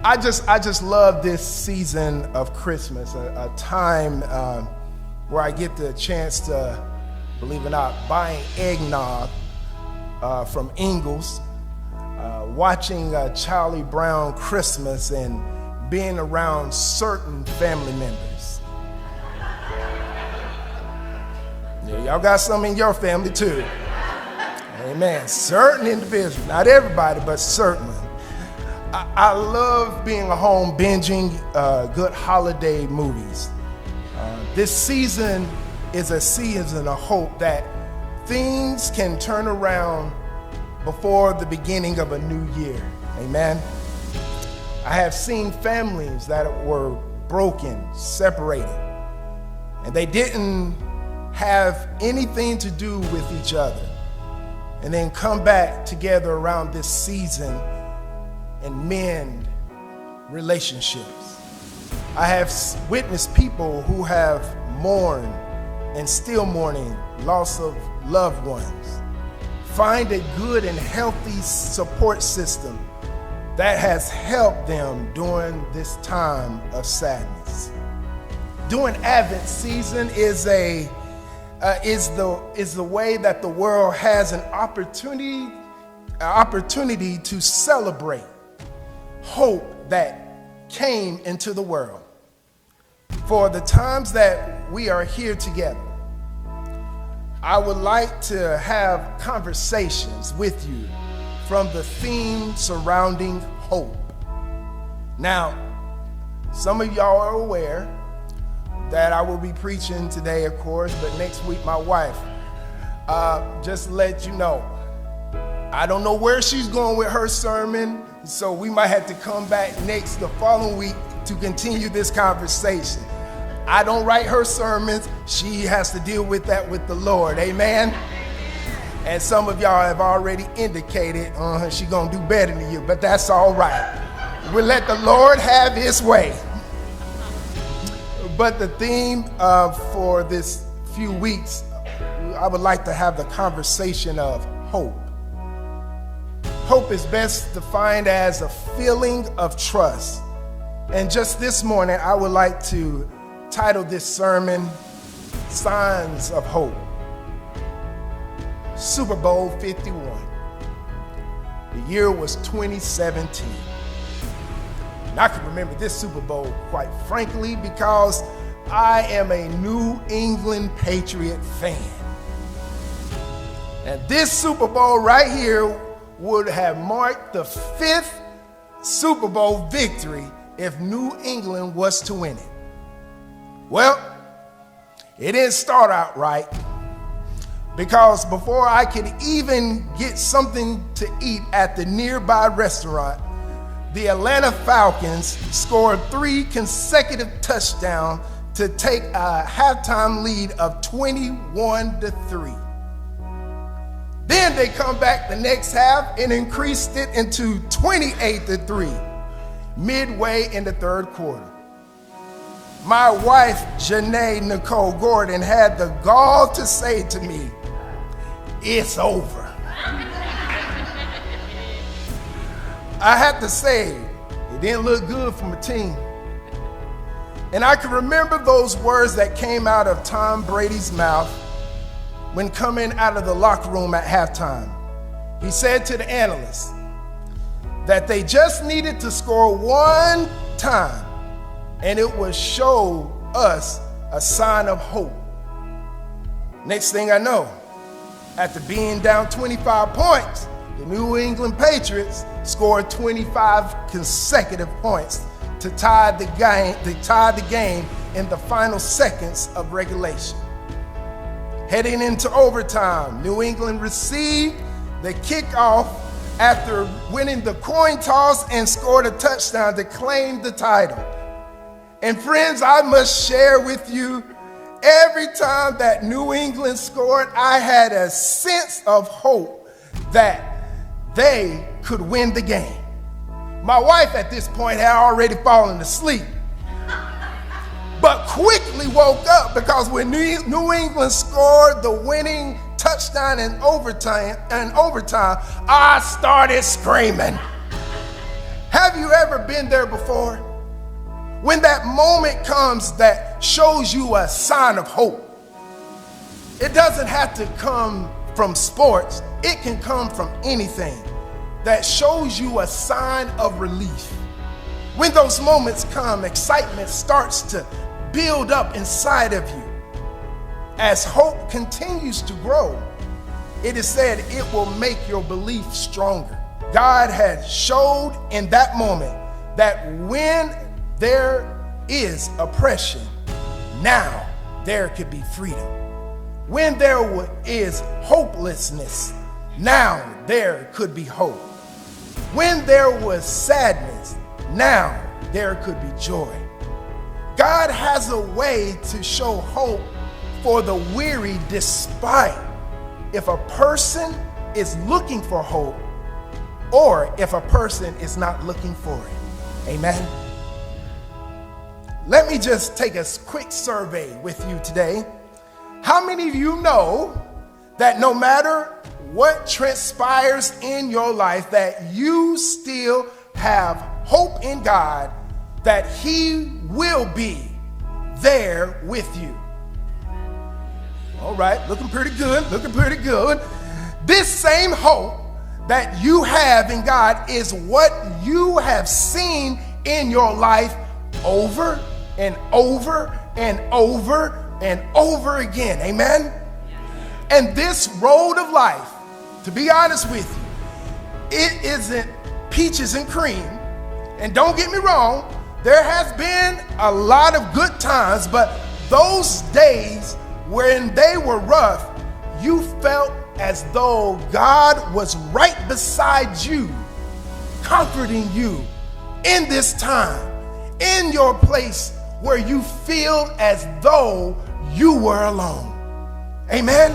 I just love this season of Christmas, a time where I get the chance to, believe it or not, buying eggnog from Ingles, watching Charlie Brown Christmas, and being around certain family members. Yeah, y'all got some in your family too. Amen. Certain individuals, not everybody, but certainly. I love being at home binging good holiday movies. This season is a season of hope that things can turn around before the beginning of a new year. Amen. I have seen families that were broken, separated, and they didn't have anything to do with each other, and then come back together around this season and mend relationships. I have witnessed people who have mourned and still mourning loss of loved ones find a good and healthy support system that has helped them during this time of sadness. During Advent season is the way that the world has an opportunity to celebrate hope that came into the world. For the times that we are here together, I would like to have conversations with you from the theme surrounding hope. Now, some of y'all are aware that I will be preaching today, of course, but next week my wife, just to let you know, I don't know where she's going with her sermon, so we might have to come back the following week to continue this conversation. I don't write her sermons. She has to deal with that with the Lord. Amen. And some of y'all have already indicated she's going to do better than you, but that's all right. We'll let the Lord have his way. But the theme for this few weeks, I would like to have the conversation of hope. Hope is best defined as a feeling of trust. And just this morning, I would like to title this sermon, Signs of Hope. Super Bowl 51. The year was 2017. And I can remember this Super Bowl, quite frankly, because I am a New England Patriot fan. And this Super Bowl right here would have marked the 5th Super Bowl victory if New England was to win it. Well, it didn't start out right, because before I could even get something to eat at the nearby restaurant, the Atlanta Falcons scored 3 consecutive touchdowns to take a halftime lead of 21-3. Then they come back the next half and increased it into 28-3 midway in the third quarter. My wife, Janae Nicole Gordon, had the gall to say to me, "It's over." I had to say, it didn't look good for my team. And I can remember those words that came out of Tom Brady's mouth when coming out of the locker room at halftime. He said to the analysts that they just needed to score one time, and it would show us a sign of hope. Next thing I know, after being down 25 points, the New England Patriots scored 25 consecutive points to tie the game in the final seconds of regulation. Heading into overtime, New England received the kickoff after winning the coin toss and scored a touchdown to claim the title. And friends, I must share with you, every time that New England scored, I had a sense of hope that they could win the game. My wife at this point had already fallen asleep, but quickly woke up, because when New England scored the winning touchdown in overtime, I started screaming. Have you ever been there before? When that moment comes that shows you a sign of hope. It doesn't have to come from sports. It can come from anything that shows you a sign of relief. When those moments come, excitement starts to build up inside of you. As hope continues to grow, it is said it will make your belief stronger. God had showed in that moment that when there is oppression, now there could be freedom. When there is hopelessness, now there could be hope. When there was sadness, now there could be joy. God has a way to show hope for the weary, despite if a person is looking for hope or if a person is not looking for it. Amen. Let me just take a quick survey with you today. How many of you know that no matter what transpires in your life, that you still have hope in God, that He will be there with you? All right, looking pretty good, looking pretty good. This same hope that you have in God is what you have seen in your life over and over and over and over again. Amen? And this road of life, to be honest with you, it isn't peaches and cream. And don't get me wrong, there has been a lot of good times, but those days when they were rough, you felt as though God was right beside you, comforting you in this time, in your place where you feel as though you were alone. Amen?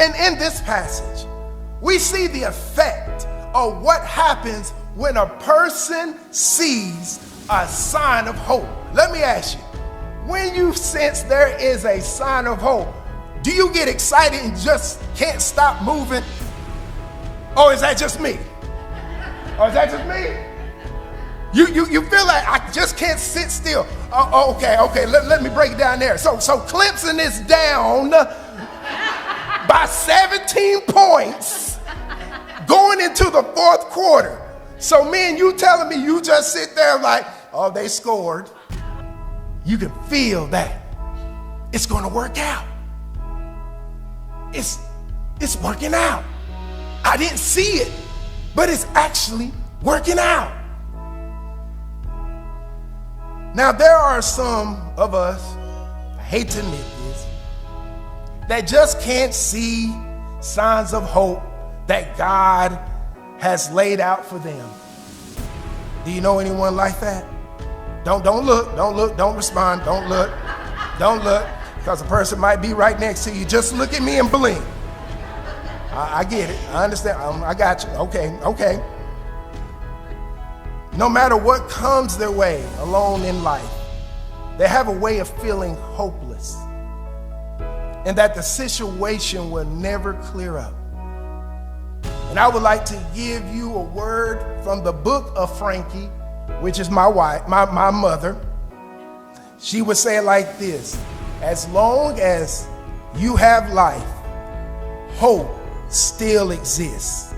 And in this passage, we see the effect of what happens when a person sees a sign of hope. Let me ask you, when you sense there is a sign of hope, do you get excited and just can't stop moving? Or is that just me? Or is that just me? You feel like I just can't sit still. Okay, let me break it down there. So Clemson is down by 17 points going into the fourth quarter. So me and you telling me you just sit there like, oh, they scored. You can feel that it's going to work out. It's working out. I didn't see it, but it's actually working out. Now, there are some of us, I hate to admit this, that just can't see signs of hope that God has laid out for them. Do you know anyone like that? Don't look, don't respond, don't look, because the person might be right next to you. Just look at me and blink. I get it, I understand, I got you, okay. No matter what comes their way alone in life, they have a way of feeling hopeless and that the situation will never clear up. And I would like to give you a word from the book of Frankie, which is my wife, my mother. She would say it like this: as long as you have life, hope still exists.